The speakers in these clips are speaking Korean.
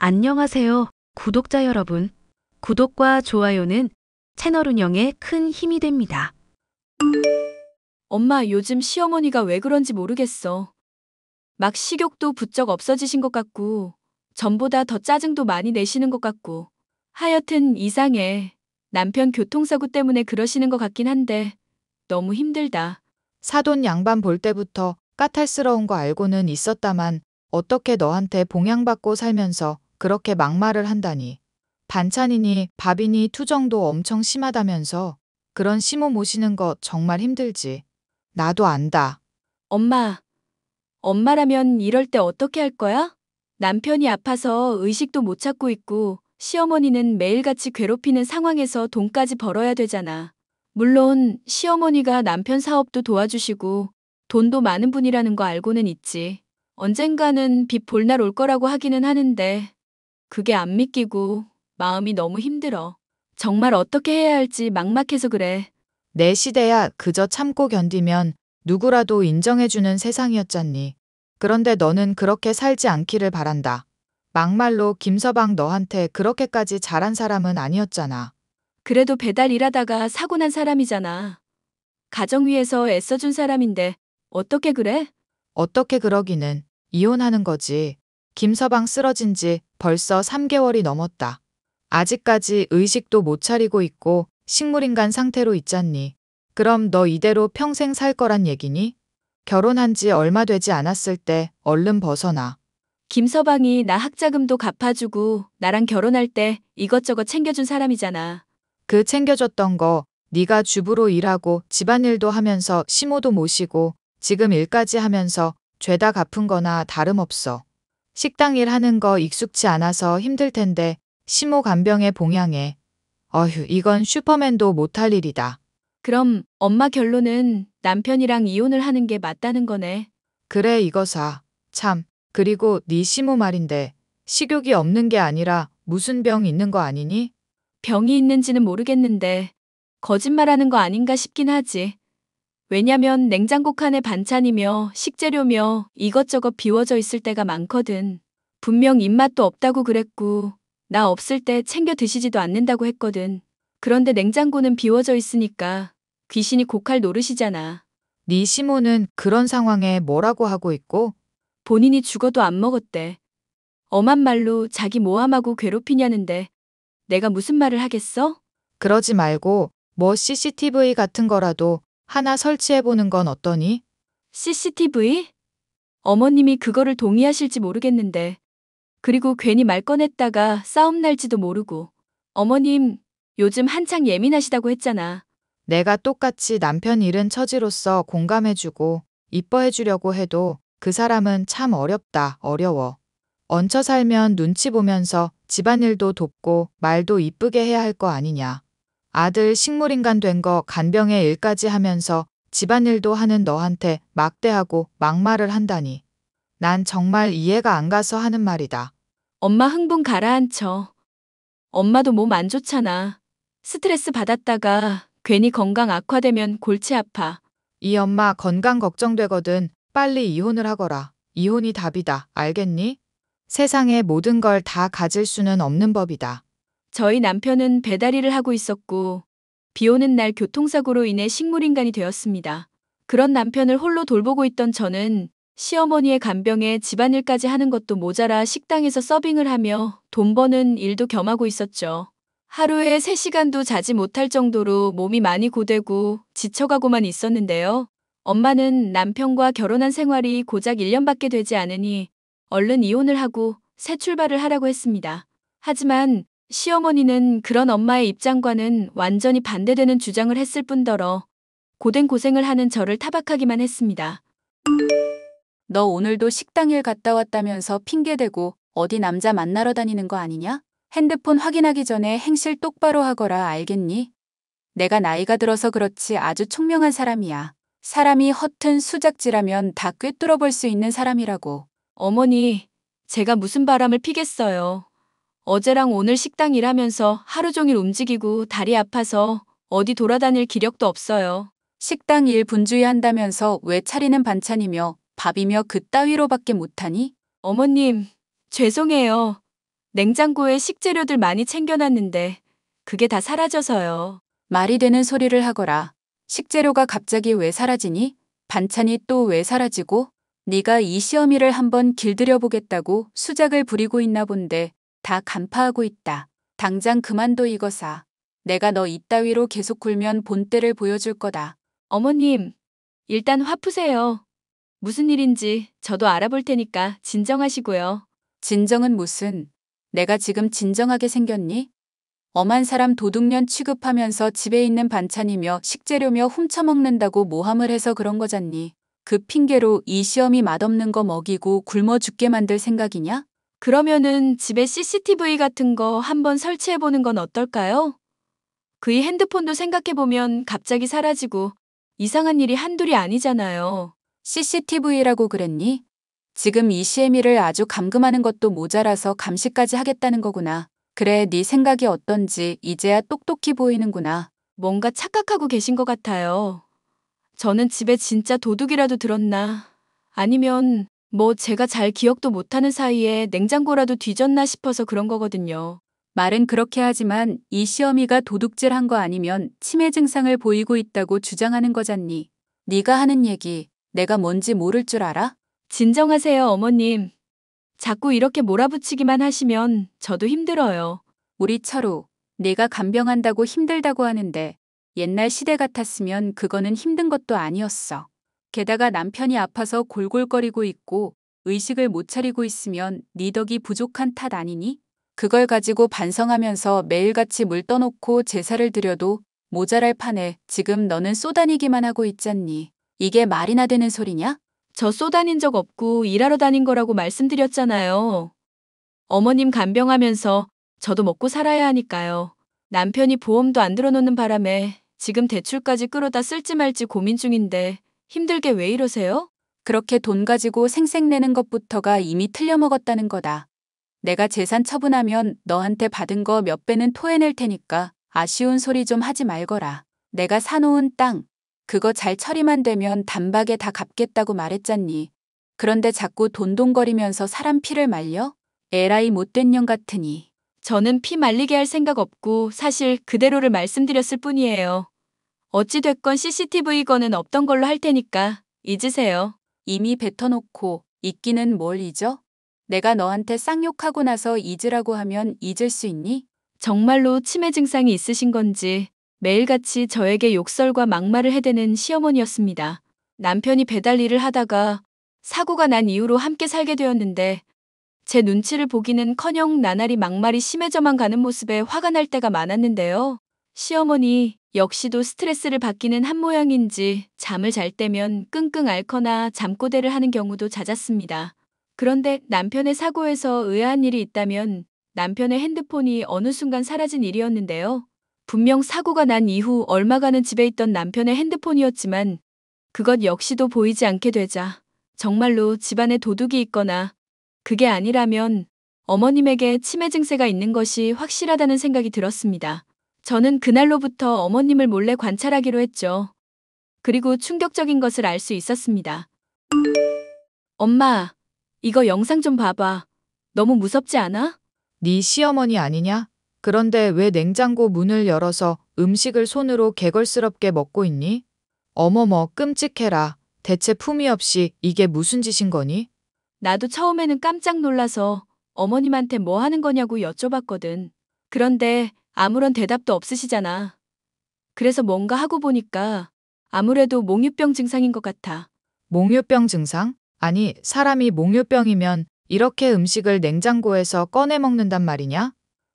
안녕하세요, 구독자 여러분. 구독과 좋아요는 채널 운영에 큰 힘이 됩니다. 엄마, 요즘 시어머니가 왜 그런지 모르겠어. 막 식욕도 부쩍 없어지신 것 같고, 전보다 더 짜증도 많이 내시는 것 같고. 하여튼 이상해. 남편 교통사고 때문에 그러시는 것 같긴 한데, 너무 힘들다. 사돈 양반 볼 때부터 까탈스러운 거 알고는 있었다만 어떻게 너한테 봉양받고 살면서 그렇게 막말을 한다니. 반찬이니 밥이니 투정도 엄청 심하다면서 그런 시모 모시는 거 정말 힘들지. 나도 안다. 엄마라면 이럴 때 어떻게 할 거야? 남편이 아파서 의식도 못 찾고 있고, 시어머니는 매일같이 괴롭히는 상황에서 돈까지 벌어야 되잖아. 물론 시어머니가 남편 사업도 도와주시고 돈도 많은 분이라는 거 알고는 있지. 언젠가는 빚 볼 날 올 거라고 하기는 하는데 그게 안 믿기고 마음이 너무 힘들어. 정말 어떻게 해야 할지 막막해서 그래. 내 시대야 그저 참고 견디면 누구라도 인정해주는 세상이었잖니. 그런데 너는 그렇게 살지 않기를 바란다. 막말로 김서방 너한테 그렇게까지 잘한 사람은 아니었잖아. 그래도 배달 일하다가 사고 난 사람이잖아. 가정 위해서 애써준 사람인데 어떻게 그래? 어떻게 그러기는 이혼하는 거지. 김서방 쓰러진 지 벌써 3개월이 넘었다. 아직까지 의식도 못 차리고 있고 식물인간 상태로 있잖니. 그럼 너 이대로 평생 살 거란 얘기니? 결혼한 지 얼마 되지 않았을 때 얼른 벗어나. 김서방이 나 학자금도 갚아주고 나랑 결혼할 때 이것저것 챙겨준 사람이잖아. 그 챙겨줬던 거 네가 주부로 일하고 집안일도 하면서 시모도 모시고 지금 일까지 하면서 죄다 갚은 거나 다름없어. 식당 일 하는 거 익숙치 않아서 힘들 텐데 시모 간병에 봉양해. 어휴, 이건 슈퍼맨도 못할 일이다. 그럼 엄마 결론은 남편이랑 이혼을 하는 게 맞다는 거네. 그래 이거사. 참. 그리고 네 시모 말인데 식욕이 없는 게 아니라 무슨 병 있는 거 아니니? 병이 있는지는 모르겠는데 거짓말하는 거 아닌가 싶긴 하지. 왜냐면 냉장고 칸에 반찬이며 식재료며 이것저것 비워져 있을 때가 많거든. 분명 입맛도 없다고 그랬고 나 없을 때 챙겨 드시지도 않는다고 했거든. 그런데 냉장고는 비워져 있으니까 귀신이 고칼 노릇이잖아. 네 시모는 그런 상황에 뭐라고 하고 있고? 본인이 죽어도 안 먹었대. 엄한 말로 자기 모함하고 괴롭히냐는데 내가 무슨 말을 하겠어? 그러지 말고 뭐 CCTV 같은 거라도 하나 설치해보는 건 어떠니? CCTV? 어머님이 그거를 동의하실지 모르겠는데. 그리고 괜히 말 꺼냈다가 싸움 날지도 모르고. 어머님, 요즘 한창 예민하시다고 했잖아. 내가 똑같이 남편 잃은 처지로서 공감해주고 이뻐해주려고 해도 그 사람은 참 어렵다, 어려워. 얹혀 살면 눈치 보면서 집안일도 돕고 말도 이쁘게 해야 할 거 아니냐. 아들 식물인간 된 거 간병의 일까지 하면서 집안일도 하는 너한테 막대하고 막말을 한다니. 난 정말 이해가 안 가서 하는 말이다. 엄마 흥분 가라앉혀. 엄마도 몸 안 좋잖아. 스트레스 받았다가 괜히 건강 악화되면 골치 아파. 이 엄마 건강 걱정되거든. 빨리 이혼을 하거라. 이혼이 답이다. 알겠니? 세상의 모든 걸 다 가질 수는 없는 법이다. 저희 남편은 배달 일을 하고 있었고, 비 오는 날 교통사고로 인해 식물인간이 되었습니다. 그런 남편을 홀로 돌보고 있던 저는 시어머니의 간병에 집안일까지 하는 것도 모자라 식당에서 서빙을 하며 돈 버는 일도 겸하고 있었죠. 하루에 3시간도 자지 못할 정도로 몸이 많이 고되고 지쳐가고만 있었는데요. 엄마는 남편과 결혼한 생활이 고작 1년밖에 되지 않으니 얼른 이혼을 하고 새 출발을 하라고 했습니다. 하지만 시어머니는 그런 엄마의 입장과는 완전히 반대되는 주장을 했을 뿐더러 고된 고생을 하는 저를 타박하기만 했습니다. 너 오늘도 식당 일 갔다 왔다면서 핑계대고 어디 남자 만나러 다니는 거 아니냐? 핸드폰 확인하기 전에 행실 똑바로 하거라, 알겠니? 내가 나이가 들어서 그렇지 아주 총명한 사람이야. 사람이 허튼 수작질하면 다 꿰뚫어 볼 수 있는 사람이라고. 어머니, 제가 무슨 바람을 피겠어요. 어제랑 오늘 식당 일하면서 하루 종일 움직이고 다리 아파서 어디 돌아다닐 기력도 없어요. 식당 일 분주히 한다면서 왜 차리는 반찬이며 밥이며 그따위로밖에 못하니? 어머님, 죄송해요. 냉장고에 식재료들 많이 챙겨놨는데 그게 다 사라져서요. 말이 되는 소리를 하거라. 식재료가 갑자기 왜 사라지니? 반찬이 또 왜 사라지고? 네가 이 시어미를 한번 길들여 보겠다고 수작을 부리고 있나 본데 다 간파하고 있다. 당장 그만둬 이거사. 내가 너 이따위로 계속 굴면 본때를 보여줄 거다. 어머님, 일단 화 푸세요. 무슨 일인지 저도 알아볼 테니까 진정하시고요. 진정은 무슨? 내가 지금 진정하게 생겼니? 엄한 사람 도둑년 취급하면서 집에 있는 반찬이며 식재료며 훔쳐먹는다고 모함을 해서 그런 거잖니. 그 핑계로 이 시어미 맛없는 거 먹이고 굶어 죽게 만들 생각이냐? 그러면은 집에 CCTV 같은 거 한번 설치해보는 건 어떨까요? 그의 핸드폰도 생각해보면 갑자기 사라지고 이상한 일이 한둘이 아니잖아요. CCTV라고 그랬니? 지금 이 시애미를 아주 감금하는 것도 모자라서 감시까지 하겠다는 거구나. 그래, 네 생각이 어떤지 이제야 똑똑히 보이는구나. 뭔가 착각하고 계신 것 같아요. 저는 집에 진짜 도둑이라도 들었나? 아니면 뭐 제가 잘 기억도 못하는 사이에 냉장고라도 뒤졌나 싶어서 그런 거거든요. 말은 그렇게 하지만 이 시어미가 도둑질한 거 아니면 치매 증상을 보이고 있다고 주장하는 거잖니. 네가 하는 얘기 내가 뭔지 모를 줄 알아? 진정하세요, 어머님. 자꾸 이렇게 몰아붙이기만 하시면 저도 힘들어요. 우리 철우, 내가 간병한다고 힘들다고 하는데 옛날 시대 같았으면 그거는 힘든 것도 아니었어. 게다가 남편이 아파서 골골거리고 있고 의식을 못 차리고 있으면 네 덕이 부족한 탓 아니니? 그걸 가지고 반성하면서 매일같이 물 떠놓고 제사를 드려도 모자랄 판에 지금 너는 쏘다니기만 하고 있잖니. 이게 말이나 되는 소리냐? 저 쏘다닌 적 없고 일하러 다닌 거라고 말씀드렸잖아요. 어머님 간병하면서 저도 먹고 살아야 하니까요. 남편이 보험도 안 들어놓는 바람에 지금 대출까지 끌어다 쓸지 말지 고민 중인데 힘들게 왜 이러세요? 그렇게 돈 가지고 생색내는 것부터가 이미 틀려먹었다는 거다. 내가 재산 처분하면 너한테 받은 거 몇 배는 토해낼 테니까 아쉬운 소리 좀 하지 말거라. 내가 사놓은 땅, 그거 잘 처리만 되면 단박에 다 갚겠다고 말했잖니. 그런데 자꾸 돈돈거리면서 사람 피를 말려? 에라이 못된 년 같으니. 저는 피 말리게 할 생각 없고 사실 그대로를 말씀드렸을 뿐이에요. 어찌됐건 CCTV 건은 없던 걸로 할 테니까 잊으세요. 이미 뱉어놓고 잊기는 뭘 잊어? 내가 너한테 쌍욕하고 나서 잊으라고 하면 잊을 수 있니? 정말로 치매 증상이 있으신 건지 매일같이 저에게 욕설과 막말을 해대는 시어머니였습니다. 남편이 배달 일을 하다가 사고가 난 이후로 함께 살게 되었는데 제 눈치를 보기는커녕 나날이 막말이 심해져만 가는 모습에 화가 날 때가 많았는데요. 시어머니 역시도 스트레스를 받기는 한 모양인지 잠을 잘 때면 끙끙 앓거나 잠꼬대를 하는 경우도 잦았습니다. 그런데 남편의 사고에서 의아한 일이 있다면 남편의 핸드폰이 어느 순간 사라진 일이었는데요. 분명 사고가 난 이후 얼마간은 집에 있던 남편의 핸드폰이었지만 그것 역시도 보이지 않게 되자 정말로 집안에 도둑이 있거나 그게 아니라면 어머님에게 치매 증세가 있는 것이 확실하다는 생각이 들었습니다. 저는 그날로부터 어머님을 몰래 관찰하기로 했죠. 그리고 충격적인 것을 알 수 있었습니다. 엄마, 이거 영상 좀 봐봐. 너무 무섭지 않아? 네 시어머니 아니냐? 그런데 왜 냉장고 문을 열어서 음식을 손으로 개걸스럽게 먹고 있니? 어머머, 끔찍해라. 대체 품위 없이 이게 무슨 짓인 거니? 나도 처음에는 깜짝 놀라서 어머님한테 뭐 하는 거냐고 여쭤봤거든. 그런데 아무런 대답도 없으시잖아. 그래서 뭔가 하고 보니까 아무래도 몽유병 증상인 것 같아. 몽유병 증상? 아니, 사람이 몽유병이면 이렇게 음식을 냉장고에서 꺼내 먹는단 말이냐?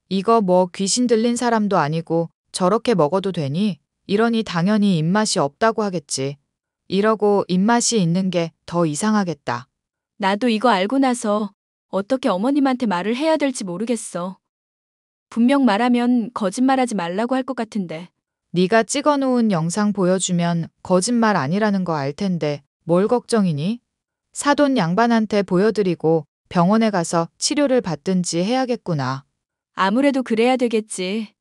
이거 뭐 귀신 들린 사람도 아니고 저렇게 먹어도 되니? 이러니 당연히 입맛이 없다고 하겠지. 이러고 입맛이 있는 게 더 이상하겠다. 나도 이거 알고 나서 어떻게 어머님한테 말을 해야 될지 모르겠어. 분명 말하면 거짓말하지 말라고 할 것 같은데. 네가 찍어놓은 영상 보여주면 거짓말 아니라는 거 알 텐데 뭘 걱정이니? 사돈 양반한테 보여드리고 병원에 가서 치료를 받든지 해야겠구나. 아무래도 그래야 되겠지.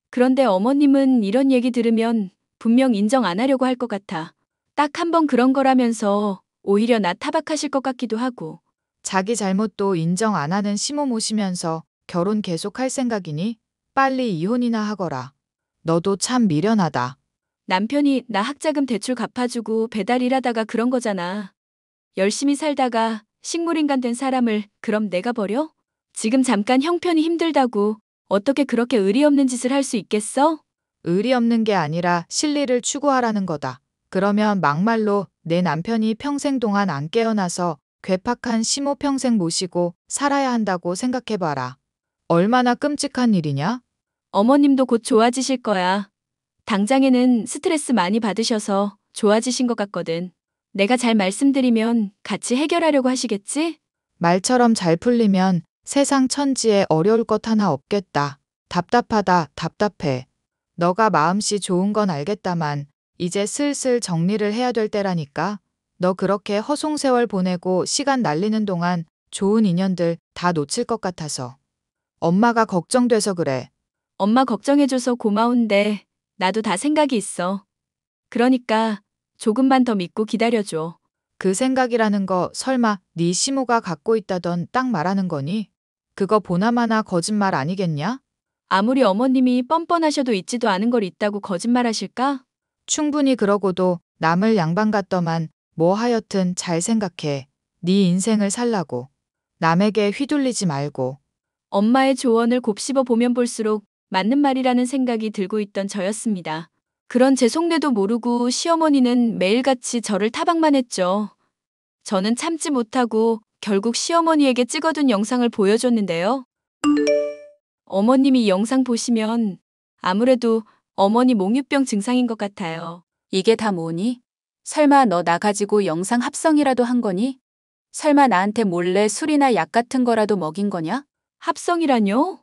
그런데 어머님은 이런 얘기 들으면 분명 인정 안 하려고 할 것 같아. 딱 한 번 그런 거라면서 오히려 나 타박하실 것 같기도 하고. 자기 잘못도 인정 안 하는 시모 모시면서 결혼 계속할 생각이니? 빨리 이혼이나 하거라. 너도 참 미련하다. 남편이 나 학자금 대출 갚아주고 배달 일하다가 그런 거잖아. 열심히 살다가 식물인간 된 사람을 그럼 내가 버려? 지금 잠깐 형편이 힘들다고 어떻게 그렇게 의리 없는 짓을 할 수 있겠어? 의리 없는 게 아니라 실리를 추구하라는 거다. 그러면 막말로 내 남편이 평생 동안 안 깨어나서 괴팍한 시모 평생 모시고 살아야 한다고 생각해봐라. 얼마나 끔찍한 일이냐? 어머님도 곧 좋아지실 거야. 당장에는 스트레스 많이 받으셔서 좋아지신 것 같거든. 내가 잘 말씀드리면 같이 해결하려고 하시겠지? 말처럼 잘 풀리면 세상 천지에 어려울 것 하나 없겠다. 답답하다, 답답해. 너가 마음씨 좋은 건 알겠다만 이제 슬슬 정리를 해야 될 때라니까. 너 그렇게 허송세월 보내고 시간 날리는 동안 좋은 인연들 다 놓칠 것 같아서. 엄마가 걱정돼서 그래. 엄마 걱정해줘서 고마운데 나도 다 생각이 있어. 그러니까 조금만 더 믿고 기다려줘. 그 생각이라는 거 설마 네 시모가 갖고 있다던 딱 말하는 거니? 그거 보나마나 거짓말 아니겠냐? 아무리 어머님이 뻔뻔하셔도 있지도 않은 걸 있다고 거짓말하실까? 충분히 그러고도 남을 양반 같더만 뭐 하여튼 잘 생각해. 네 인생을 살라고. 남에게 휘둘리지 말고. 엄마의 조언을 곱씹어 보면 볼수록 맞는 말이라는 생각이 들고 있던 저였습니다. 그런 제 속내도 모르고 시어머니는 매일같이 저를 타박만 했죠. 저는 참지 못하고 결국 시어머니에게 찍어둔 영상을 보여줬는데요. 어머님이 이 영상 보시면 아무래도 어머니 몽유병 증상인 것 같아요. 이게 다 뭐니? 설마 너 나 가지고 영상 합성이라도 한 거니? 설마 나한테 몰래 술이나 약 같은 거라도 먹인 거냐? 합성이라뇨?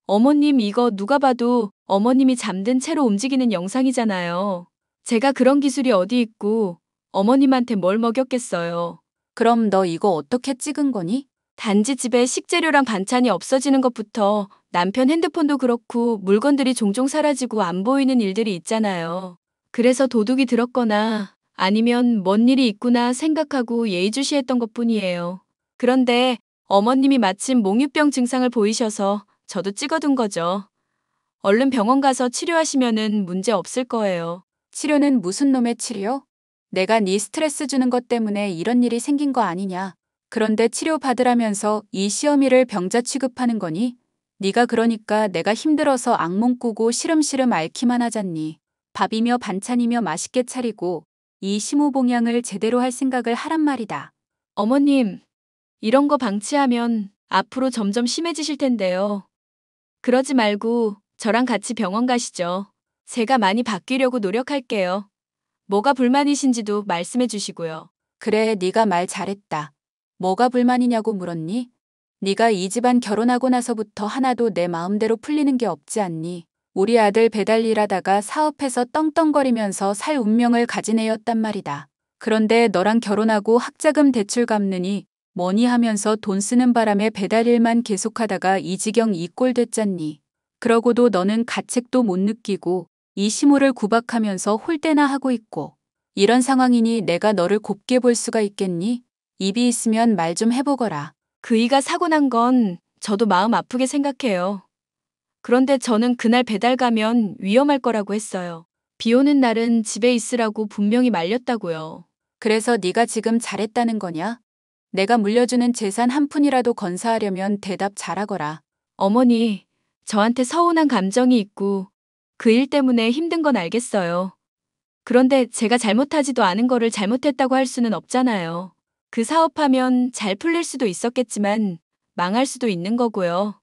어머님 이거 누가 봐도 어머님이 잠든 채로 움직이는 영상이잖아요. 제가 그런 기술이 어디 있고 어머님한테 뭘 먹였겠어요. 그럼 너 이거 어떻게 찍은 거니? 단지 집에 식재료랑 반찬이 없어지는 것부터 남편 핸드폰도 그렇고 물건들이 종종 사라지고 안 보이는 일들이 있잖아요. 그래서 도둑이 들었거나 아니면 뭔 일이 있구나 생각하고 예의주시했던 것뿐이에요. 그런데 어머님이 마침 몽유병 증상을 보이셔서 저도 찍어둔 거죠. 얼른 병원 가서 치료하시면은 문제 없을 거예요. 치료는 무슨 놈의 치료? 내가 네 스트레스 주는 것 때문에 이런 일이 생긴 거 아니냐? 그런데 치료 받으라면서 이 시어미를 병자 취급하는 거니? 네가 그러니까 내가 힘들어서 악몽 꾸고 시름시름 앓기만 하잖니. 밥이며 반찬이며 맛있게 차리고 이 시모봉양을 제대로 할 생각을 하란 말이다. 어머님, 이런 거 방치하면 앞으로 점점 심해지실 텐데요. 그러지 말고 저랑 같이 병원 가시죠. 제가 많이 바뀌려고 노력할게요. 뭐가 불만이신지도 말씀해 주시고요. 그래, 네가 말 잘했다. 뭐가 불만이냐고 물었니? 네가 이 집안 결혼하고 나서부터 하나도 내 마음대로 풀리는 게 없지 않니? 우리 아들 배달 일하다가 사업해서 떵떵거리면서 살 운명을 가진 애였단 말이다. 그런데 너랑 결혼하고 학자금 대출 갚느니 뭐니 하면서 돈 쓰는 바람에 배달 일만 계속하다가 이 지경 이 꼴 됐잖니. 그러고도 너는 가책도 못 느끼고 이 시모를 구박하면서 홀대나 하고 있고. 이런 상황이니 내가 너를 곱게 볼 수가 있겠니? 입이 있으면 말 좀 해보거라. 그이가 사고 난 건 저도 마음 아프게 생각해요. 그런데 저는 그날 배달 가면 위험할 거라고 했어요. 비 오는 날은 집에 있으라고 분명히 말렸다고요. 그래서 네가 지금 잘했다는 거냐? 내가 물려주는 재산 한 푼이라도 건사하려면 대답 잘하거라. 어머니, 저한테 서운한 감정이 있고 그 일 때문에 힘든 건 알겠어요. 그런데 제가 잘못하지도 않은 거를 잘못했다고 할 수는 없잖아요. 그 사업하면 잘 풀릴 수도 있었겠지만 망할 수도 있는 거고요.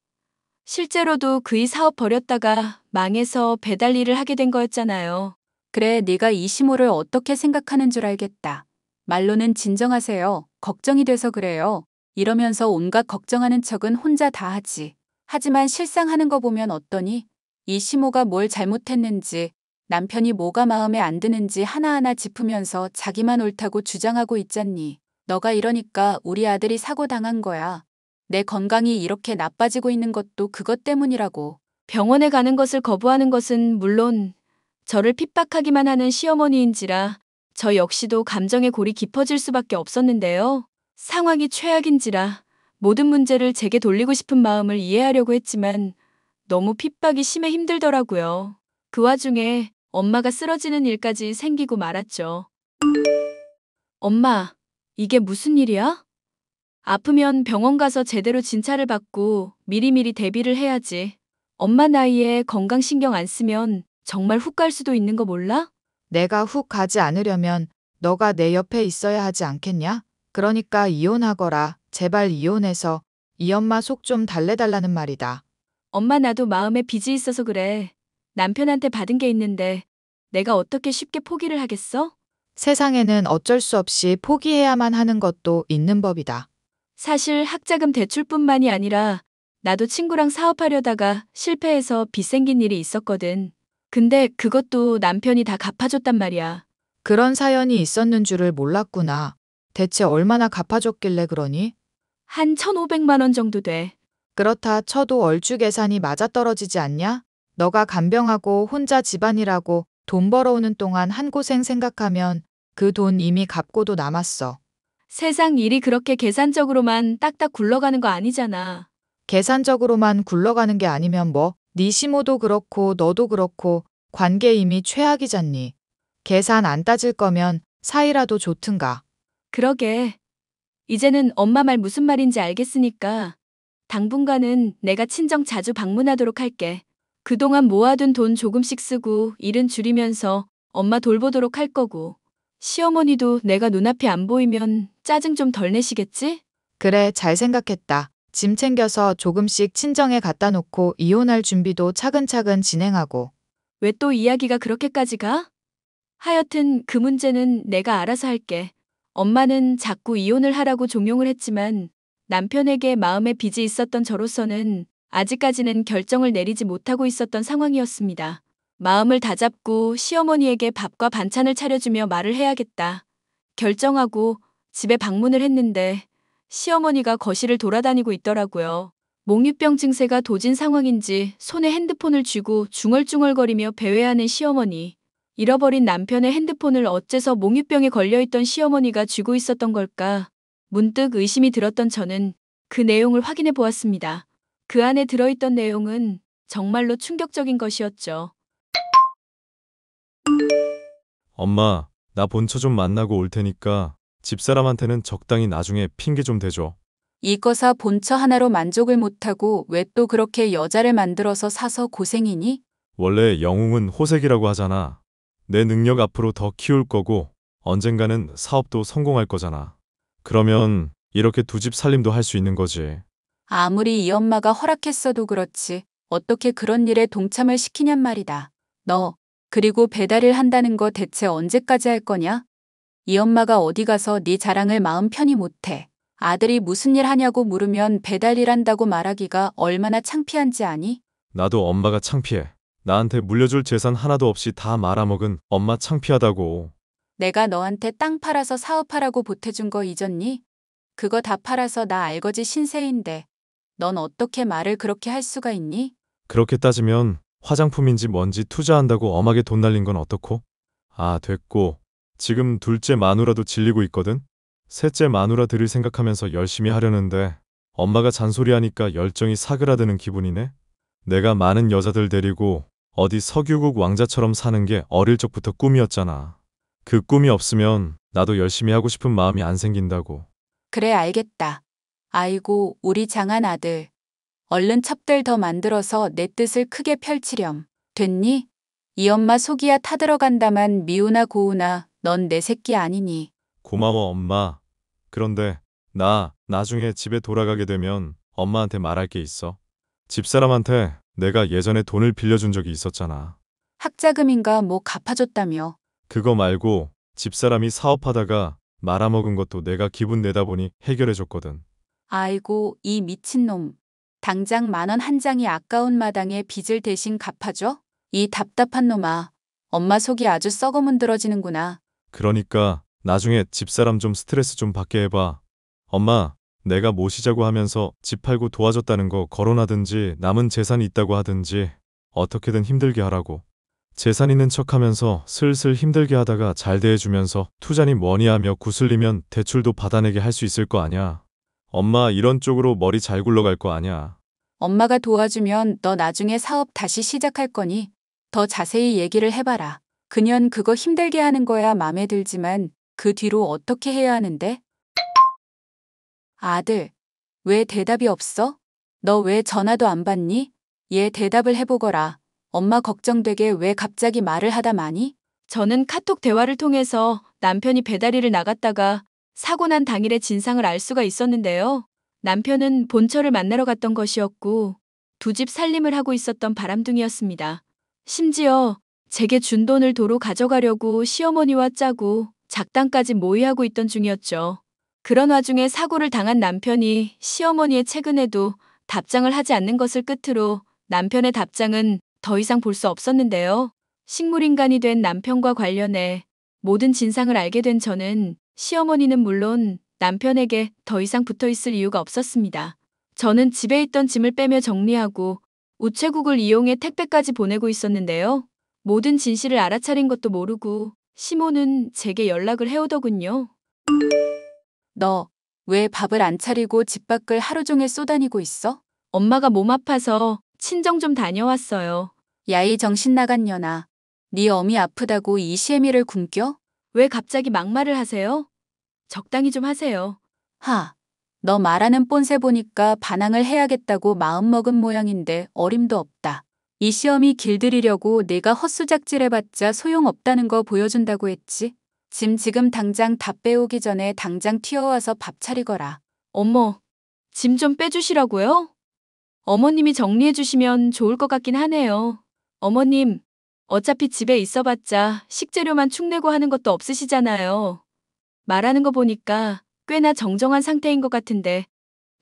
실제로도 그이 사업 버렸다가 망해서 배달 일을 하게 된 거였잖아요. 그래, 네가 이 시모를 어떻게 생각하는 줄 알겠다. 말로는 진정하세요. 걱정이 돼서 그래요. 이러면서 온갖 걱정하는 척은 혼자 다 하지. 하지만 실상 하는 거 보면 어떠니? 이 시모가 뭘 잘못했는지, 남편이 뭐가 마음에 안 드는지 하나하나 짚으면서 자기만 옳다고 주장하고 있잖니. 너가 이러니까 우리 아들이 사고 당한 거야. 내 건강이 이렇게 나빠지고 있는 것도 그것 때문이라고. 병원에 가는 것을 거부하는 것은 물론 저를 핍박하기만 하는 시어머니인지라 저 역시도 감정의 골이 깊어질 수밖에 없었는데요. 상황이 최악인지라 모든 문제를 제게 돌리고 싶은 마음을 이해하려고 했지만 너무 핍박이 심해 힘들더라고요. 그 와중에 엄마가 쓰러지는 일까지 생기고 말았죠. 엄마, 이게 무슨 일이야? 아프면 병원 가서 제대로 진찰을 받고 미리미리 대비를 해야지. 엄마 나이에 건강 신경 안 쓰면 정말 훅 갈 수도 있는 거 몰라? 내가 훅 가지 않으려면 너가 내 옆에 있어야 하지 않겠냐? 그러니까 이혼하거라. 제발 이혼해서 이 엄마 속 좀 달래달라는 말이다. 엄마 나도 마음에 빚이 있어서 그래. 남편한테 받은 게 있는데 내가 어떻게 쉽게 포기를 하겠어? 세상에는 어쩔 수 없이 포기해야만 하는 것도 있는 법이다. 사실 학자금 대출뿐만이 아니라 나도 친구랑 사업하려다가 실패해서 빚 생긴 일이 있었거든. 근데 그것도 남편이 다 갚아줬단 말이야. 그런 사연이 있었는 줄을 몰랐구나. 대체 얼마나 갚아줬길래 그러니? 한 1,500만 원 정도 돼. 그렇다 쳐도 얼추 계산이 맞아떨어지지 않냐? 너가 간병하고 혼자 집안일하고 돈 벌어오는 동안 한 고생 생각하면 그 돈 이미 갚고도 남았어. 세상 일이 그렇게 계산적으로만 딱딱 굴러가는 거 아니잖아. 계산적으로만 굴러가는 게 아니면 뭐? 네 시모도 그렇고 너도 그렇고 관계 이미 최악이잖니. 계산 안 따질 거면 사이라도 좋든가. 그러게. 이제는 엄마 말 무슨 말인지 알겠으니까 당분간은 내가 친정 자주 방문하도록 할게. 그동안 모아둔 돈 조금씩 쓰고 일은 줄이면서 엄마 돌보도록 할 거고. 시어머니도 내가 눈앞이 안 보이면 짜증 좀 덜 내시겠지? 그래, 잘 생각했다. 짐 챙겨서 조금씩 친정에 갖다 놓고 이혼할 준비도 차근차근 진행하고. 왜 또 이야기가 그렇게까지 가? 하여튼 그 문제는 내가 알아서 할게. 엄마는 자꾸 이혼을 하라고 종용을 했지만 남편에게 마음의 빚이 있었던 저로서는 아직까지는 결정을 내리지 못하고 있었던 상황이었습니다. 마음을 다잡고 시어머니에게 밥과 반찬을 차려주며 말을 해야겠다. 결정하고 집에 방문을 했는데 시어머니가 거실을 돌아다니고 있더라고요. 몽유병 증세가 도진 상황인지 손에 핸드폰을 쥐고 중얼중얼거리며 배회하는 시어머니. 잃어버린 남편의 핸드폰을 어째서 몽유병에 걸려있던 시어머니가 쥐고 있었던 걸까? 문득 의심이 들었던 저는 그 내용을 확인해 보았습니다. 그 안에 들어있던 내용은 정말로 충격적인 것이었죠. 엄마, 나 본처 좀 만나고 올 테니까 집사람한테는 적당히 나중에 핑계 좀 대줘. 이거사 본처 하나로 만족을 못하고 왜 또 그렇게 여자를 만들어서 사서 고생이니? 원래 영웅은 호색이라고 하잖아. 내 능력 앞으로 더 키울 거고 언젠가는 사업도 성공할 거잖아. 그러면 이렇게 두 집 살림도 할 수 있는 거지. 아무리 이 엄마가 허락했어도 그렇지 어떻게 그런 일에 동참을 시키냔 말이다. 너 그리고 배달일 한다는 거 대체 언제까지 할 거냐? 이 엄마가 어디 가서 네 자랑을 마음 편히 못해. 아들이 무슨 일 하냐고 물으면 배달일 한다고 말하기가 얼마나 창피한지 아니? 나도 엄마가 창피해. 나한테 물려줄 재산 하나도 없이 다 말아먹은 엄마 창피하다고. 내가 너한테 땅 팔아서 사업하라고 보태준 거 잊었니? 그거 다 팔아서 나 알거지 신세인데 넌 어떻게 말을 그렇게 할 수가 있니? 그렇게 따지면 화장품인지 뭔지 투자한다고 엄하게 돈 날린 건 어떻고? 아, 됐고. 지금 둘째 마누라도 질리고 있거든? 셋째 마누라 들을 생각하면서 열심히 하려는데 엄마가 잔소리하니까 열정이 사그라드는 기분이네? 내가 많은 여자들 데리고 어디 서유국 왕자처럼 사는 게 어릴 적부터 꿈이었잖아. 그 꿈이 없으면 나도 열심히 하고 싶은 마음이 안 생긴다고. 그래 알겠다. 아이고 우리 장한 아들. 얼른 첩들 더 만들어서 내 뜻을 크게 펼치렴. 됐니? 이 엄마 속이야 타들어간다만 미우나 고우나 넌 내 새끼 아니니. 고마워, 엄마. 그런데 나 나중에 집에 돌아가게 되면 엄마한테 말할 게 있어. 집사람한테 내가 예전에 돈을 빌려준 적이 있었잖아. 학자금인가 뭐 갚아줬다며. 그거 말고 집사람이 사업하다가 말아먹은 것도 내가 기분 내다 보니 해결해줬거든. 아이고 이 미친놈. 당장 10,000원 한 장이 아까운 마당에 빚을 대신 갚아줘? 이 답답한 놈아. 엄마 속이 아주 썩어 문드러지는구나. 그러니까 나중에 집사람 좀 스트레스 좀 받게 해봐. 엄마, 내가 모시자고 하면서 집 팔고 도와줬다는 거 거론하든지 남은 재산이 있다고 하든지 어떻게든 힘들게 하라고. 재산 있는 척하면서 슬슬 힘들게 하다가 잘 대해주면서 투자니 뭐니 하며 구슬리면 대출도 받아내게 할 수 있을 거 아냐. 엄마 이런 쪽으로 머리 잘 굴러갈 거 아니야. 엄마가 도와주면 너 나중에 사업 다시 시작할 거니 더 자세히 얘기를 해봐라. 그년 그거 힘들게 하는 거야 맘에 들지만 그 뒤로 어떻게 해야 하는데? 아들, 왜 대답이 없어? 너 왜 전화도 안 받니? 얘 대답을 해보거라. 엄마 걱정되게 왜 갑자기 말을 하다 마니? 저는 카톡 대화를 통해서 남편이 배달일을 나갔다가 사고 난 당일의 진상을 알 수가 있었는데요. 남편은 본처를 만나러 갔던 것이었고 두 집 살림을 하고 있었던 바람둥이였습니다. 심지어 제게 준 돈을 도로 가져가려고 시어머니와 짜고 작당까지 모의하고 있던 중이었죠. 그런 와중에 사고를 당한 남편이 시어머니의 채근에도 답장을 하지 않는 것을 끝으로 남편의 답장은 더 이상 볼 수 없었는데요. 식물인간이 된 남편과 관련해 모든 진상을 알게 된 저는 시어머니는 물론 남편에게 더 이상 붙어 있을 이유가 없었습니다. 저는 집에 있던 짐을 빼며 정리하고 우체국을 이용해 택배까지 보내고 있었는데요. 모든 진실을 알아차린 것도 모르고 시모는 제게 연락을 해오더군요. 너 왜 밥을 안 차리고 집 밖을 하루 종일 쏘다니고 있어? 엄마가 몸 아파서 친정 좀 다녀왔어요. 야이 정신 나간 년아. 네 어미 아프다고 이 시애미를 굶겨? 왜 갑자기 막말을 하세요? 적당히 좀 하세요. 하, 너 말하는 뽐새 보니까 반항을 해야겠다고 마음먹은 모양인데 어림도 없다. 이 시험이 길들이려고 내가 헛수작질해봤자 소용없다는 거 보여준다고 했지. 짐 지금 당장 다 빼오기 전에 당장 튀어와서 밥 차리거라. 어머, 짐 좀 빼주시라고요? 어머님이 정리해주시면 좋을 것 같긴 하네요. 어머님, 어차피 집에 있어봤자 식재료만 축내고 하는 것도 없으시잖아요. 말하는 거 보니까 꽤나 정정한 상태인 것 같은데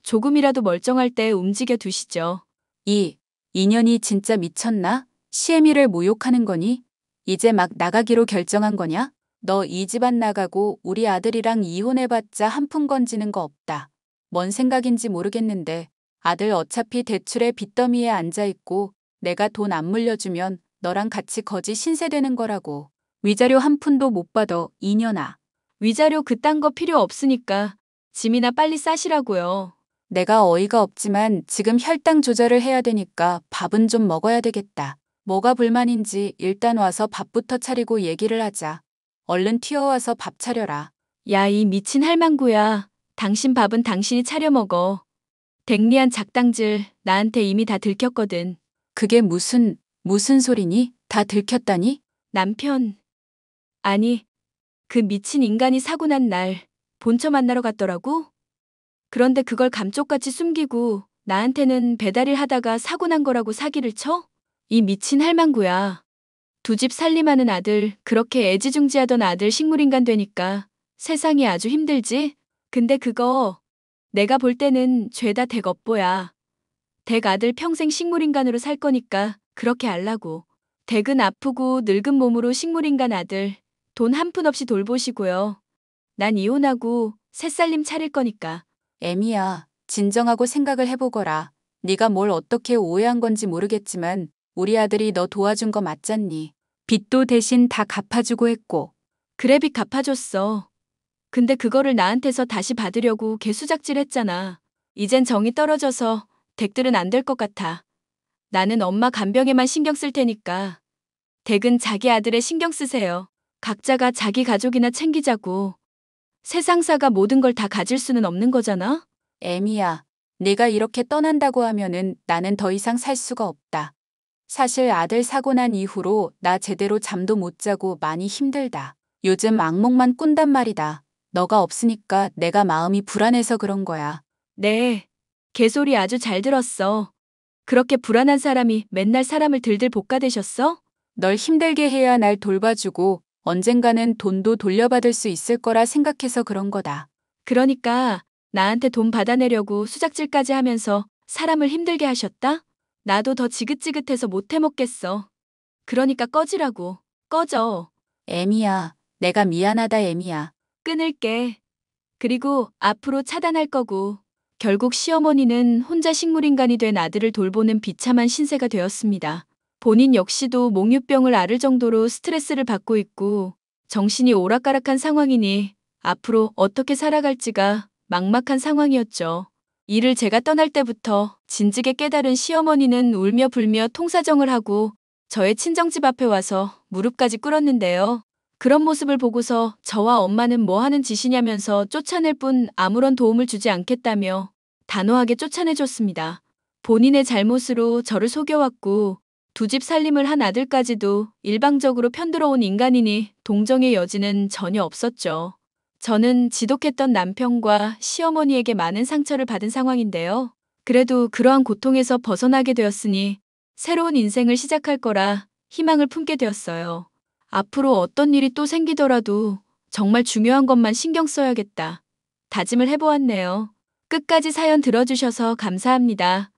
조금이라도 멀쩡할 때 움직여 두시죠. 인연이 진짜 미쳤나? 시애미를 모욕하는 거니? 이제 막 나가기로 결정한 거냐? 너 이 집안 나가고 우리 아들이랑 이혼해봤자 한 푼 건지는 거 없다. 뭔 생각인지 모르겠는데 아들 어차피 대출에 빚더미에 앉아있고 내가 돈 안 물려주면 너랑 같이 거지 신세 되는 거라고. 위자료 한 푼도 못 받아, 이년아. 위자료 그딴 거 필요 없으니까 짐이나 빨리 싸시라고요. 내가 어이가 없지만 지금 혈당 조절을 해야 되니까 밥은 좀 먹어야 되겠다. 뭐가 불만인지 일단 와서 밥부터 차리고 얘기를 하자. 얼른 튀어와서 밥 차려라. 야, 이 미친 할망구야. 당신 밥은 당신이 차려 먹어. 댕리한 작당질 나한테 이미 다 들켰거든. 그게 무슨 소리니? 다 들켰다니? 남편. 아니, 그 미친 인간이 사고 난 날 본처 만나러 갔더라고? 그런데 그걸 감쪽같이 숨기고 나한테는 배달일 하다가 사고 난 거라고 사기를 쳐? 이 미친 할망구야. 두 집 살림하는 아들, 그렇게 애지중지하던 아들 식물인간 되니까 세상이 아주 힘들지? 근데 그거 내가 볼 때는 죄다 댁업보야. 댁 아들 평생 식물인간으로 살 거니까 그렇게 알라고. 댁은 아프고 늙은 몸으로 식물인간 아들 돈 한 푼 없이 돌보시고요. 난 이혼하고 새살림 차릴 거니까. 애미야, 진정하고 생각을 해보거라. 네가 뭘 어떻게 오해한 건지 모르겠지만 우리 아들이 너 도와준 거 맞잖니. 빚도 대신 다 갚아주고 했고. 그래 빚 갚아줬어. 근데 그거를 나한테서 다시 받으려고 개수작질 했잖아. 이젠 정이 떨어져서 댁들은 안 될 것 같아. 나는 엄마 간병에만 신경 쓸 테니까. 댁은 자기 아들에 신경 쓰세요. 각자가 자기 가족이나 챙기자고. 세상사가 모든 걸 다 가질 수는 없는 거잖아? 애미야, 네가 이렇게 떠난다고 하면은 나는 더 이상 살 수가 없다. 사실 아들 사고 난 이후로 나 제대로 잠도 못 자고 많이 힘들다. 요즘 악몽만 꾼단 말이다. 너가 없으니까 내가 마음이 불안해서 그런 거야. 네. 개소리 아주 잘 들었어. 그렇게 불안한 사람이 맨날 사람을 들들 볶아대셨어? 널 힘들게 해야 날 돌봐주고 언젠가는 돈도 돌려받을 수 있을 거라 생각해서 그런 거다. 그러니까 나한테 돈 받아내려고 수작질까지 하면서 사람을 힘들게 하셨다? 나도 더 지긋지긋해서 못 해먹겠어. 그러니까 꺼지라고. 꺼져. 애미야, 내가 미안하다 애미야. 끊을게. 그리고 앞으로 차단할 거고. 결국 시어머니는 혼자 식물인간이 된 아들을 돌보는 비참한 신세가 되었습니다. 본인 역시도 몽유병을 앓을 정도로 스트레스를 받고 있고 정신이 오락가락한 상황이니 앞으로 어떻게 살아갈지가 막막한 상황이었죠. 이를 제가 떠날 때부터 진즉에 깨달은 시어머니는 울며 불며 통사정을 하고 저의 친정집 앞에 와서 무릎까지 꿇었는데요. 그런 모습을 보고서 저와 엄마는 뭐 하는 짓이냐면서 쫓아낼 뿐 아무런 도움을 주지 않겠다며 단호하게 쫓아내줬습니다. 본인의 잘못으로 저를 속여왔고 두 집 살림을 한 아들까지도 일방적으로 편들어온 인간이니 동정의 여지는 전혀 없었죠. 저는 지독했던 남편과 시어머니에게 많은 상처를 받은 상황인데요. 그래도 그러한 고통에서 벗어나게 되었으니 새로운 인생을 시작할 거라 희망을 품게 되었어요. 앞으로 어떤 일이 또 생기더라도 정말 중요한 것만 신경 써야겠다. 다짐을 해보았네요. 끝까지 사연 들어주셔서 감사합니다.